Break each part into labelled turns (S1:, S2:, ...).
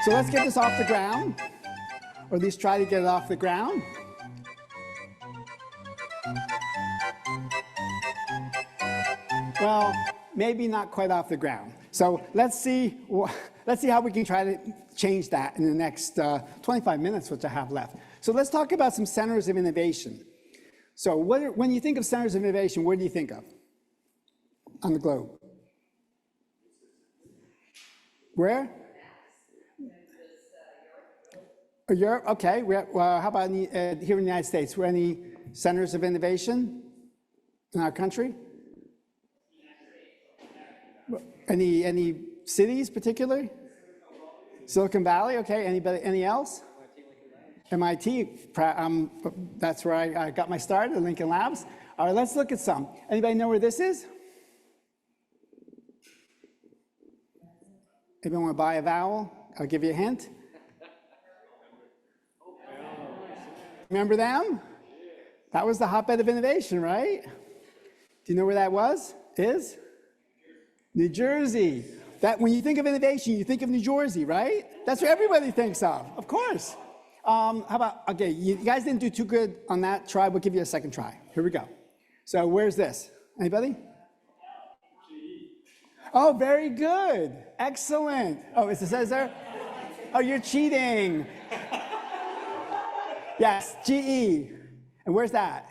S1: So let's get this off the ground, or at least try to get it off the ground. Well, maybe not quite off the ground. So let's see how we can try to change that in the next 25 minutes, which I have left. So let's talk about some centers of innovation. So when you think of centers of innovation, what do you think of on the globe? Where? Europe, okay. Well, how about here in the United States? Were any centers of innovation in our country? Any cities particularly? Silicon Valley, okay. Anybody? Any else? MIT, that's where I got my start at Lincoln Labs. All right, let's look at some. Anybody know where this is? Anybody want to buy a vowel? I'll give you a hint. Remember them? That was the hotbed of innovation, right? Do you know where that is? New Jersey. That when you think of innovation, you think of New Jersey, right? That's what everybody thinks of course. How about, okay, you guys didn't do too good on that try. We'll give you a second try. Here we go. So where's this? Anybody? Oh, very good. Excellent. Oh, it says there? Oh, you're cheating. Yes, GE. And where's that?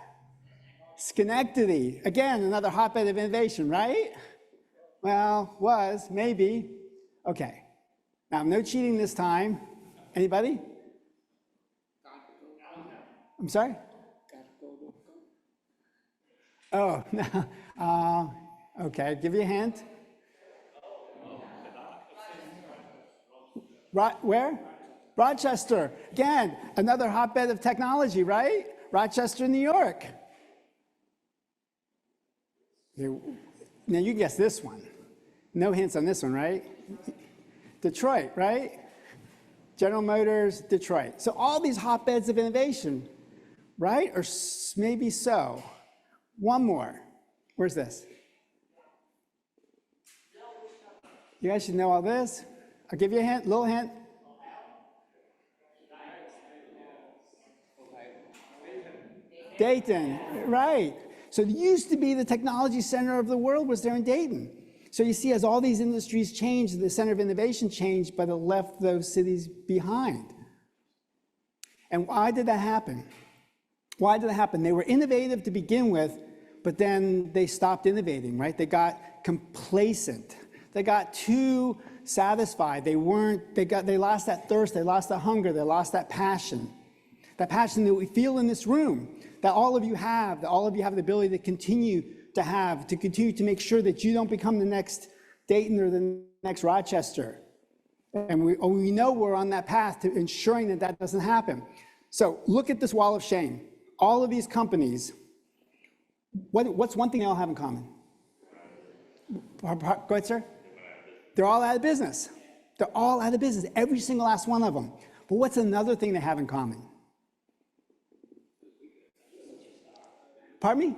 S1: Schenectady. Again, another hotbed of innovation, right? Well, maybe. Okay. Now, no cheating this time. Anybody? I'm sorry? Oh, no. Okay, give you a hint. Where? Rochester. Again, another hotbed of technology, right? Rochester, New York. Now you guess this one. No hints on this one, right? Detroit, right? General Motors, Detroit. So all these hotbeds of innovation, right? Or maybe so. One more. Where's this? You guys should know all this. I'll give you a hint, little hint. Dayton, right. So it used to be the technology center of the world was there in Dayton. So you see, as all these industries changed, the center of innovation changed, but it left those cities behind. And why did that happen? Why did that happen? They were innovative to begin with, but then they stopped innovating, right? They got complacent. They got too satisfied. They lost that thirst, they lost that hunger, they lost that passion that we feel in this room, that all of you have the ability to continue to make sure that you don't become the next Dayton or the next Rochester. And we know we're on that path to ensuring that that doesn't happen. So look at this wall of shame. All of these companies, what's one thing they all have in common? Go ahead, sir. They're all out of business. They're all out of business, every single last one of them. But what's another thing they have in common? Pardon me?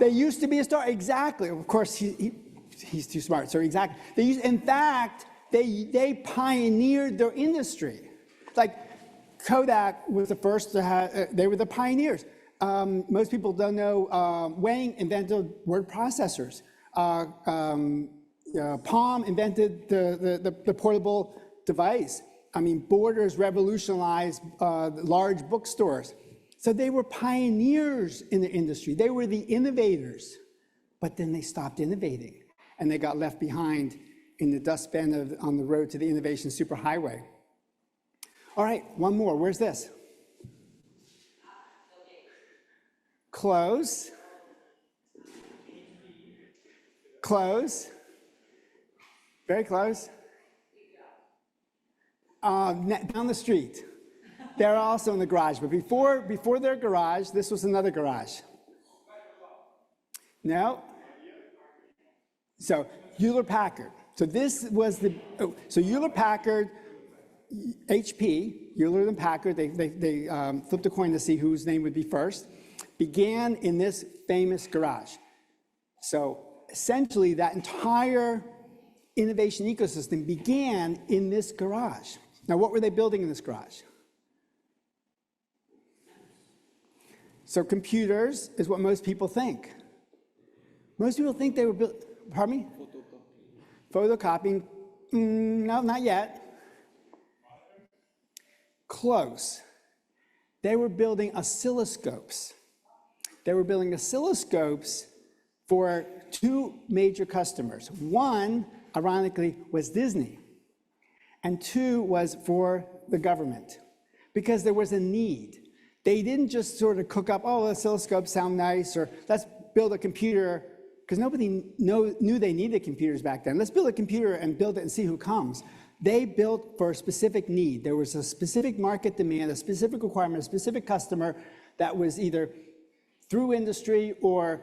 S1: They used to be a star. Exactly. Of course, he's too smart. So exactly. In fact, they pioneered their industry. Like Kodak was the first to have. They were the pioneers. Most people don't know. Wang invented word processors. Palm invented the portable device. I mean, Borders revolutionized large bookstores. So they were pioneers in the industry. They were the innovators, but then they stopped innovating and they got left behind in the dustbin on the road to the innovation superhighway. All right, one more. Where's this? Close. Close. Very close. Down the street. They're also in the garage, but before their garage, this was another garage. No. So Hewlett-Packard. So this was so Hewlett-Packard, HP, Hewlett and Packard, they flipped a coin to see whose name would be first, began in this famous garage. So essentially that entire innovation ecosystem began in this garage. Now, what were they building in this garage? So computers is what most people think. Most people think they were built, pardon me? Photocopying. No, not yet. Close. They were building oscilloscopes. They were building oscilloscopes for two major customers. One, ironically, was Disney, and two was for the government, because there was a need. They didn't just sort of cook up, oh, oscilloscopes sound nice, or let's build a computer, because nobody knew they needed computers back then. Let's build a computer and build it and see who comes. They built for a specific need. There was a specific market demand, a specific requirement, a specific customer that was either through industry or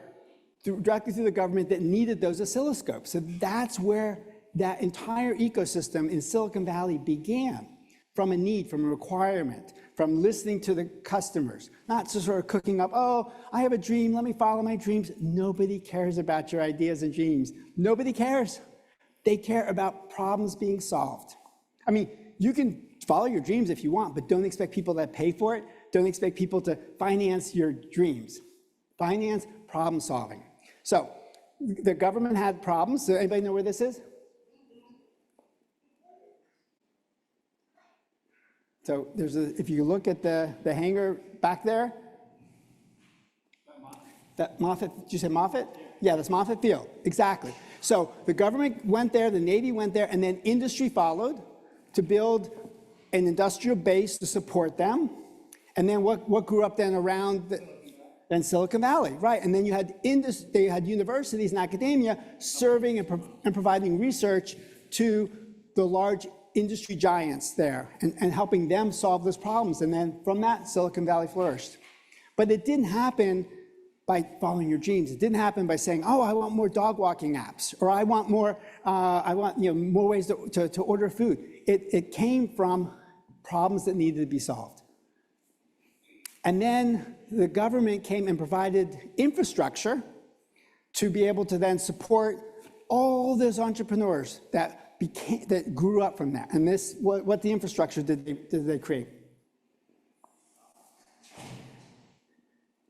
S1: directly through the government that needed those oscilloscopes. So that's where that entire ecosystem in Silicon Valley began, from a need, from a requirement, from listening to the customers, not just sort of cooking up, oh, I have a dream, let me follow my dreams. Nobody cares about your ideas and dreams. Nobody cares. They care about problems being solved. I mean, you can follow your dreams if you want, but don't expect people to pay for it. Don't expect people to finance your dreams. Finance problem solving. So the government had problems. So anybody know where this is? So there's if you look at the hangar back there, that Moffett, did you say Moffett? Yeah, that's Moffett Field, exactly. So the government went there, the Navy went there, and then industry followed to build an industrial base to support them. And then what grew up then around then Silicon Valley, right? And then you had they had universities and academia serving and providing research to the large industry giants there and helping them solve those problems. And then from that, Silicon Valley flourished. But it didn't happen by following your dreams. It didn't happen by saying, oh, I want more dog walking apps, or I want more, more ways to order food. It came from problems that needed to be solved. And then the government came and provided infrastructure to be able to then support all those entrepreneurs that grew up from that. And this, what the infrastructure did they create?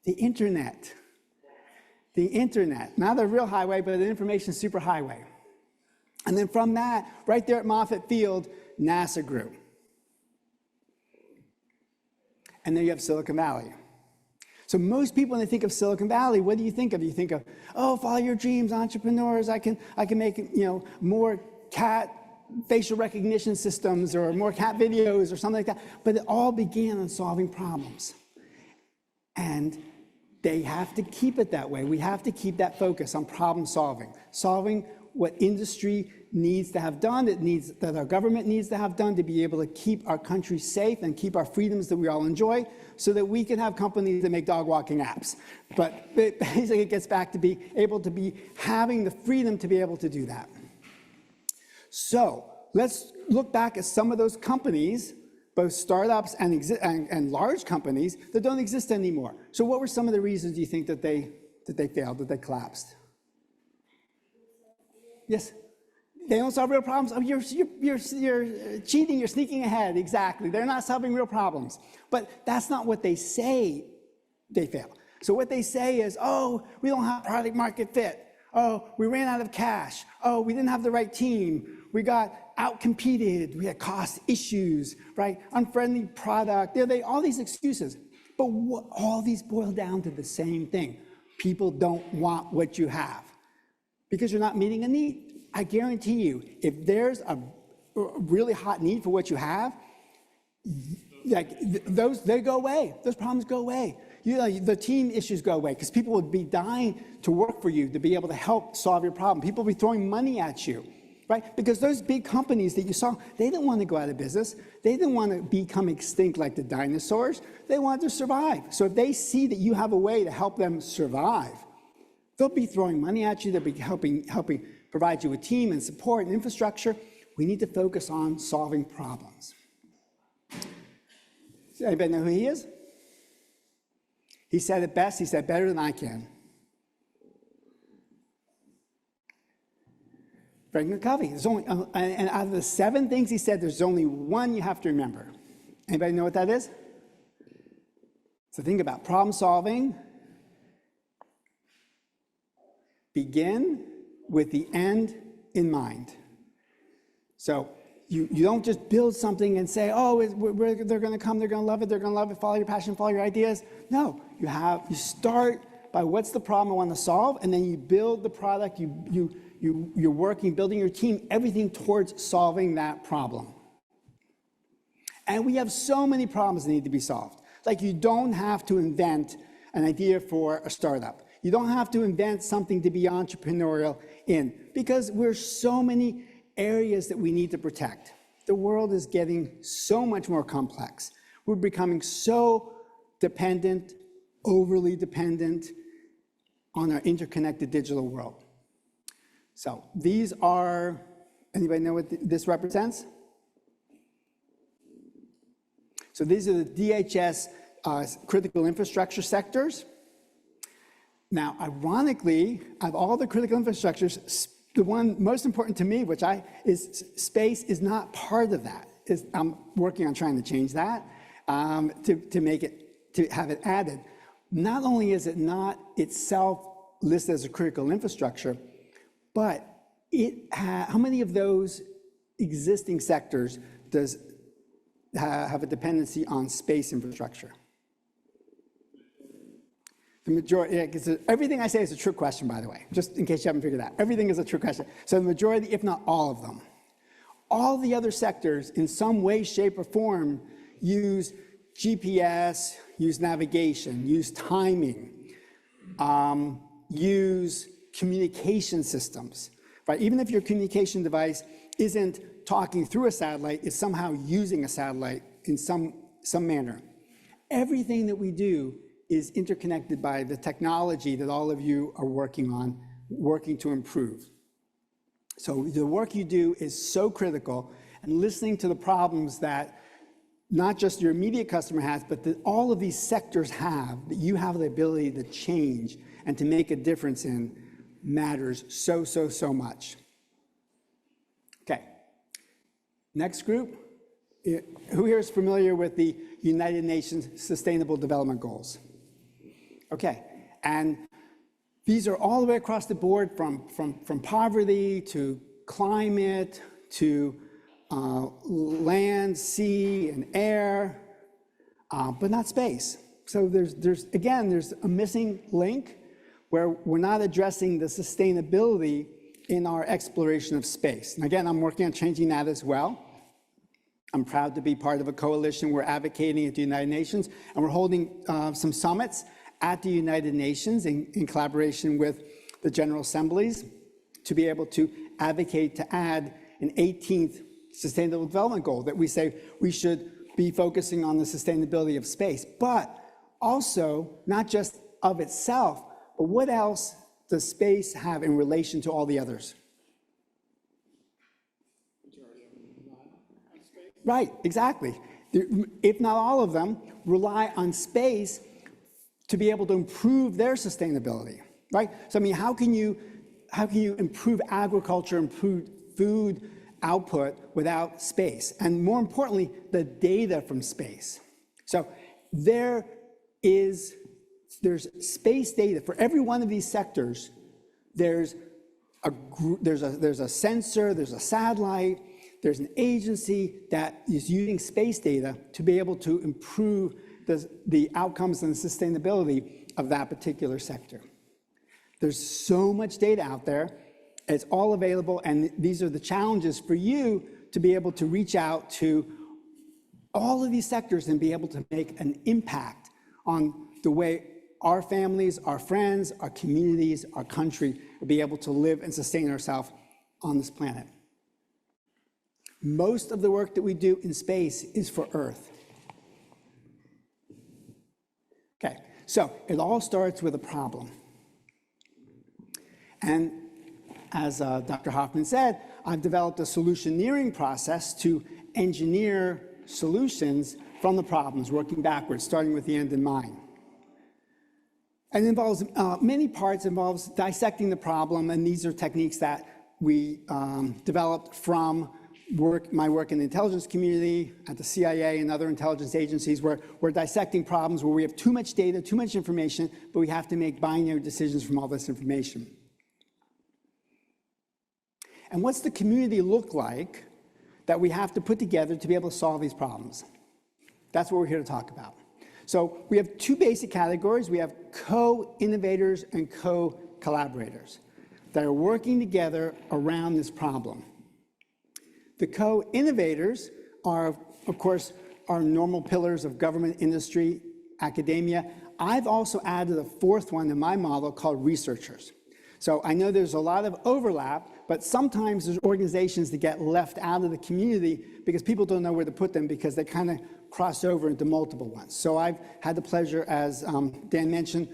S1: The internet. The internet, not the real highway, but the information superhighway. And then from that, right there at Moffett Field, NASA grew. And then you have Silicon Valley. So most people, when they think of Silicon Valley, what do you think of? You think of, oh, follow your dreams, entrepreneurs. I can make more cat facial recognition systems or more cat videos or something like that. But it all began on solving problems. And they have to keep it that way. We have to keep that focus on problem solving, solving what industry needs to have done, that our government needs to have done to be able to keep our country safe and keep our freedoms that we all enjoy, so that we can have companies that make dog walking apps. But basically it gets back to be able to be having the freedom to be able to do that. So let's look back at some of those companies, both startups and large companies that don't exist anymore. So what were some of the reasons do you think that they failed, that they collapsed? Yes, they don't solve real problems. Oh, you're cheating, you're sneaking ahead, exactly. They're not solving real problems. But that's not what they say they fail. So what they say is, oh, we don't have product market fit. Oh, we ran out of cash. Oh, we didn't have the right team. We got out-competed, we had cost issues, right? Unfriendly product, all these excuses. But all these boil down to the same thing. People don't want what you have because you're not meeting a need. I guarantee you, if there's a really hot need for what you have, they go away. Those problems go away. The team issues go away because people would be dying to work for you to be able to help solve your problem. People will be throwing money at you. Right? Because those big companies that you saw, they didn't want to go out of business. They didn't want to become extinct like the dinosaurs. They wanted to survive. So if they see that you have a way to help them survive, they'll be throwing money at you. They'll be helping provide you with team and support and infrastructure. We need to focus on solving problems. Does anybody know who he is? He said it best. He said better than I can. Franklin Covey. There's only, and out of the 7 things he said, there's only one you have to remember. Anybody know what that is? So think about problem solving. Begin with the end in mind. So you don't just build something and say, oh, they're going to come, they're going to love it, follow your passion, follow your ideas. No, you start by what's the problem I want to solve, and then you build the product, you're working, building your team, everything towards solving that problem. And we have so many problems that need to be solved. Like, you don't have to invent an idea for a startup. You don't have to invent something to be entrepreneurial in, because we're so many areas that we need to protect. The world is getting so much more complex. We're becoming so dependent, overly dependent on our interconnected digital world. So these are, anybody know what this represents? So these are the DHS critical infrastructure sectors. Now, ironically, of all the critical infrastructures, the one most important to me, is space, is not part of that. I'm working on trying to change that, to have it added. Not only is it not itself listed as a critical infrastructure, but how many of those existing sectors does have a dependency on space infrastructure? The majority, because everything I say is a trick question, by the way, just in case you haven't figured it out. Everything is a trick question. So the majority, if not all of them. All the other sectors, in some way, shape, or form, use GPS, use navigation, use timing, use communication systems, right? Even if your communication device isn't talking through a satellite, it's somehow using a satellite in some manner. Everything that we do is interconnected by the technology that all of you are working on, working to improve. So the work you do is so critical, and listening to the problems that not just your immediate customer has, but that all of these sectors have, that you have the ability to change and to make a difference in, matters so much. Okay, next group. Who here is familiar with the United Nations Sustainable Development Goals? Okay, and these are all the way across the board, from poverty to climate to land, sea, and air, but not space. So there's a missing link where we're not addressing the sustainability in our exploration of space. And again, I'm working on changing that as well. I'm proud to be part of a coalition. We're advocating at the United Nations, and we're holding some summits at the United Nations in collaboration with the General Assemblies to be able to advocate to add an 18th Sustainable Development Goal, that we say we should be focusing on the sustainability of space, but also not just of itself, but what else does space have in relation to all the others? Right, exactly. If not all of them, rely on space to be able to improve their sustainability, right? So I mean, how can you improve agriculture, improve food output without space? And more importantly, the data from space. So there's space data for every one of these sectors. There's a sensor, there's a satellite, there's an agency that is using space data to be able to improve the outcomes and the sustainability of that particular sector. There's so much data out there. It's all available, and these are the challenges for you to be able to reach out to all of these sectors and be able to make an impact on the way our families, our friends, our communities, our country will be able to live and sustain ourselves on this planet. Most of the work that we do in space is for Earth. Okay, so it all starts with a problem. And as Dr. Hoffman said, I've developed a solutioneering process to engineer solutions from the problems, working backwards, starting with the end in mind. And it involves many parts. It involves dissecting the problem, and these are techniques that we developed from my work in the intelligence community, at the CIA and other intelligence agencies, where we're dissecting problems where we have too much data, too much information, but we have to make binary decisions from all this information. And what's the community look like that we have to put together to be able to solve these problems? That's what we're here to talk about. So we have two basic categories. We have co-innovators and co-collaborators that are working together around this problem. The co-innovators are, of course, our normal pillars of government, industry, academia. I've also added a fourth one in my model called researchers. So I know there's a lot of overlap, but sometimes there's organizations that get left out of the community because people don't know where to put them because they kind of cross over into multiple ones. So I've had the pleasure, as Dan mentioned,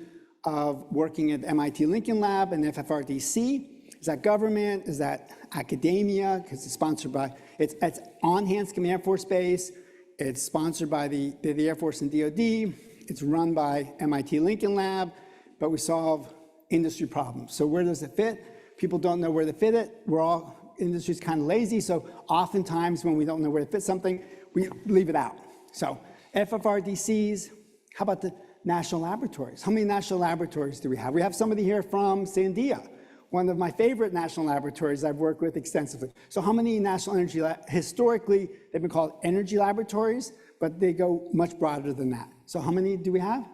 S1: of working at MIT Lincoln Lab and FFRDC. Is that government? Is that academia? Because it's sponsored by, it's on Hanscom Air Force Base. It's sponsored by the Air Force and DoD. It's run by MIT Lincoln Lab, but we solve industry problems. So where does it fit? People don't know where to fit it. Industry's kind of lazy, so oftentimes when we don't know where to fit something, we leave it out. So FFRDCs, how about the national laboratories? How many national laboratories do we have? We have somebody here from Sandia, one of my favorite national laboratories I've worked with extensively. So how many national energy, historically, they've been called energy laboratories, but they go much broader than that. So how many do we have?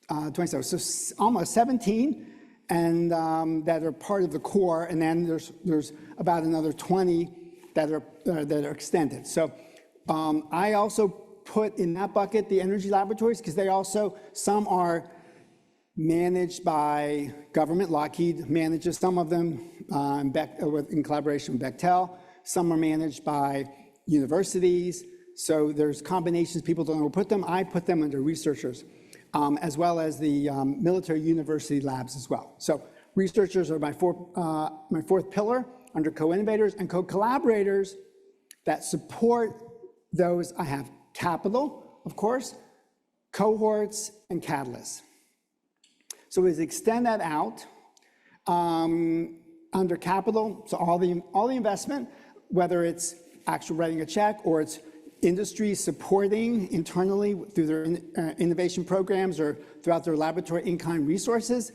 S1: 27, so almost 17, and that are part of the core, and then there's about another 20 that are extended. So I also put in that bucket the energy laboratories because some are managed by government. Lockheed manages some of them in collaboration with Bechtel. Some are managed by universities. So there's combinations, people don't know where to put them. I put them under researchers, as well as the military university labs as well. So researchers are my fourth pillar under co-innovators, and co-collaborators that support those. I have capital, of course, cohorts, and catalysts. So we extend that out under capital. So all the investment, whether it's actual writing a check or it's industry supporting internally through their innovation programs or throughout their laboratory in-kind resources.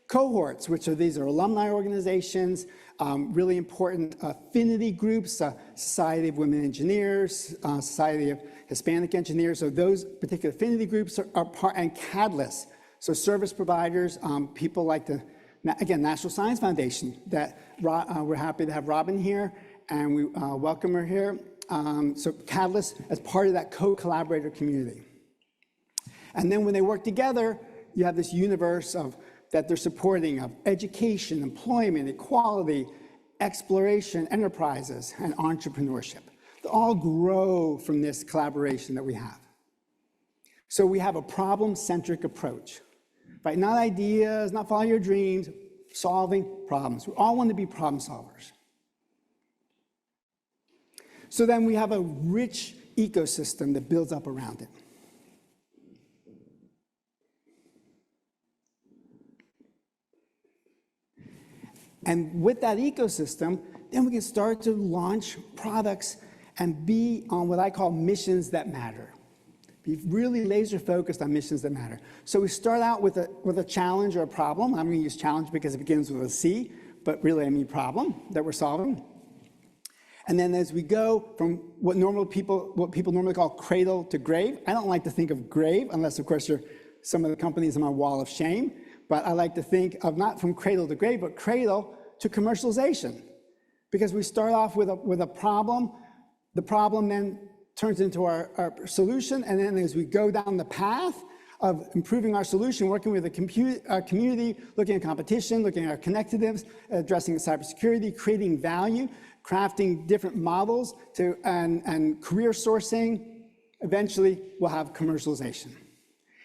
S1: Cohorts, these are alumni organizations, really important affinity groups, Society of Women Engineers, Society of Hispanic Engineers. So those particular affinity groups are part, and catalysts. So service providers, people like again, National Science Foundation, that we're happy to have Robin here, and we welcome her here. So catalysts as part of that co-collaborator community. And then when they work together, you have this universe that they're supporting of education, employment, equality, exploration, enterprises, and entrepreneurship. They all grow from this collaboration that we have. So we have a problem-centric approach, right? Not ideas, not follow your dreams, solving problems. We all want to be problem solvers. So then we have a rich ecosystem that builds up around it. And with that ecosystem, then we can start to launch products and be on what I call missions that matter. Be really laser focused on missions that matter. So we start out with a challenge or a problem. I'm going to use challenge because it begins with a C, but really I mean problem that we're solving. And then as we go from what people normally call cradle to grave, I don't like to think of grave, unless of course you're some of the companies on my wall of shame, but I like to think of not from cradle to grave, but cradle to commercialization. Because we start off with a problem, the problem then turns into our solution, and then as we go down the path of improving our solution, working with our community, looking at competition, looking at our connectiveness, addressing cybersecurity, creating value, crafting different models and career sourcing, eventually we'll have commercialization.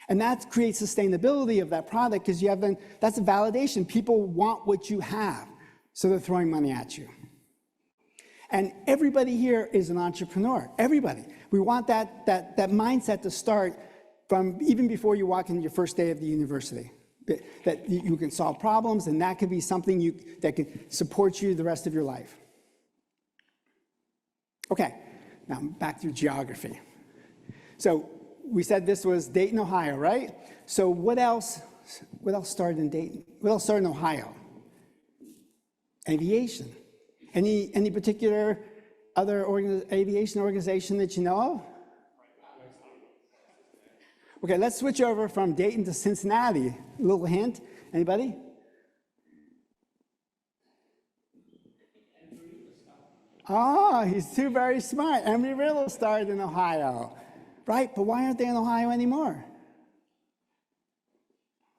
S1: And that creates sustainability of that product because that's a validation. People want what you have, so they're throwing money at you. And everybody here is an entrepreneur, everybody. We want that mindset to start from even before you walk into your first day of the university. that you can solve problems, and that could be something that can support you the rest of your life. Okay, now back to geography. So we said this was Dayton, Ohio, right? So what else started in Dayton? What else started in Ohio? Aviation. Any particular other aviation organization that you know of? Okay, let's switch over from Dayton to Cincinnati. A little hint, anybody? Oh, he's too very smart. Embry-Riddle started in Ohio, right? But why aren't they in Ohio anymore?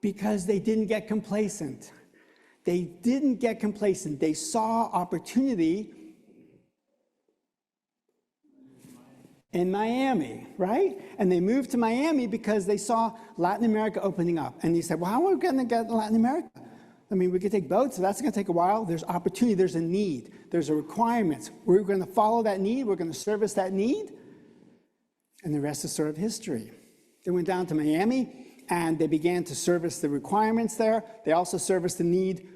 S1: Because they didn't get complacent. They didn't get complacent. They saw opportunity in Miami, right? And they moved to Miami because they saw Latin America opening up. And they said, well, how are we going to get Latin America? I mean, we could take boats, so that's going to take a while. There's opportunity, there's a need, there's a requirement. We're going to follow that need, we're going to service that need, and the rest is sort of history. They went down to Miami, and they began to service the requirements there. They also serviced the need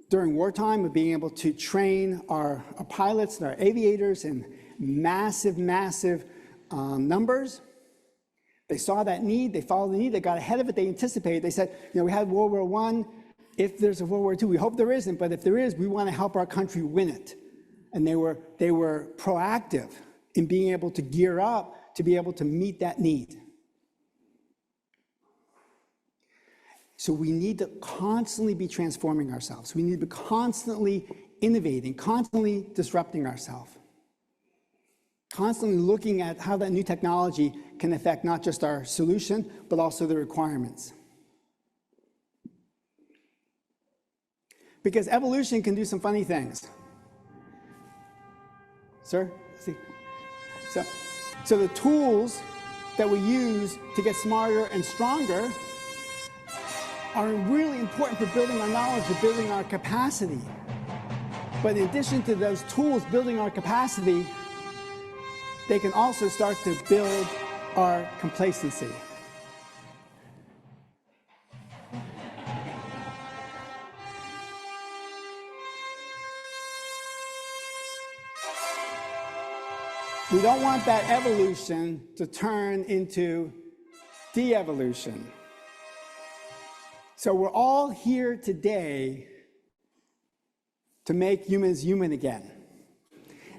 S1: during wartime of being able to train our pilots and our aviators in massive numbers. They saw that need, they followed the need, they got ahead of it, they anticipated. They said, we had World War I. If there's a World War II, we hope there isn't, but if there is, we want to help our country win it. And they were proactive in being able to gear up to be able to meet that need. So we need to constantly be transforming ourselves. We need to be constantly innovating, constantly disrupting ourselves. Constantly looking at how that new technology can affect not just our solution, but also the requirements. Because evolution can do some funny things. Sir? See? So the tools that we use to get smarter and stronger are really important for building our knowledge, for building our capacity. But in addition to those tools building our capacity, they can also start to build our complacency. We don't want that evolution to turn into de-evolution. So we're all here today to make humans human again.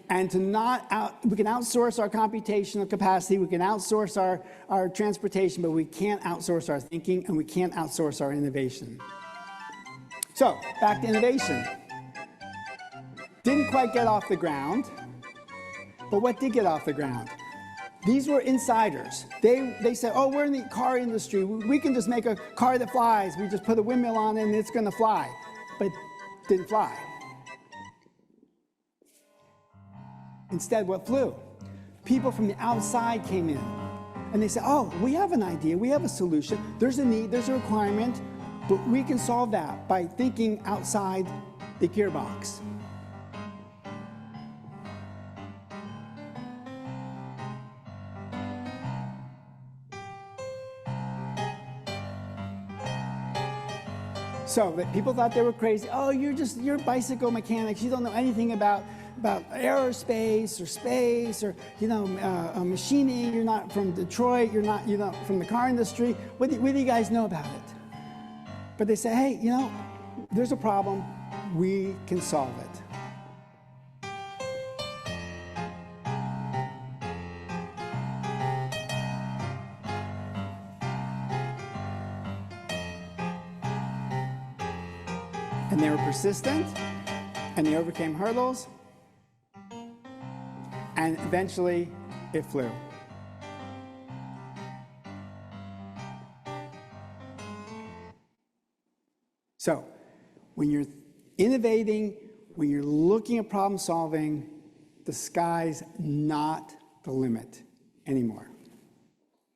S1: And we can outsource our computational capacity, we can outsource our transportation, but we can't outsource our thinking and we can't outsource our innovation. So, back to innovation. Didn't quite get off the ground, but what did get off the ground? These were insiders. They said, oh, we're in the car industry. We can just make a car that flies. We just put a windmill on it and it's going to fly. But it didn't fly. Instead, what flew? People from the outside came in. And they said, oh, we have an idea. We have a solution. There's a need. There's a requirement. But we can solve that by thinking outside the gearbox. So that people thought they were crazy. Oh, you're bicycle mechanics. You don't know anything about aerospace or space or machining. You're not from Detroit. You're not from the car industry. What do you guys know about it? But they say, hey, there's a problem. We can solve it. And they were persistent, and they overcame hurdles, and eventually it flew. So, when you're innovating, when you're looking at problem solving, the sky's not the limit anymore.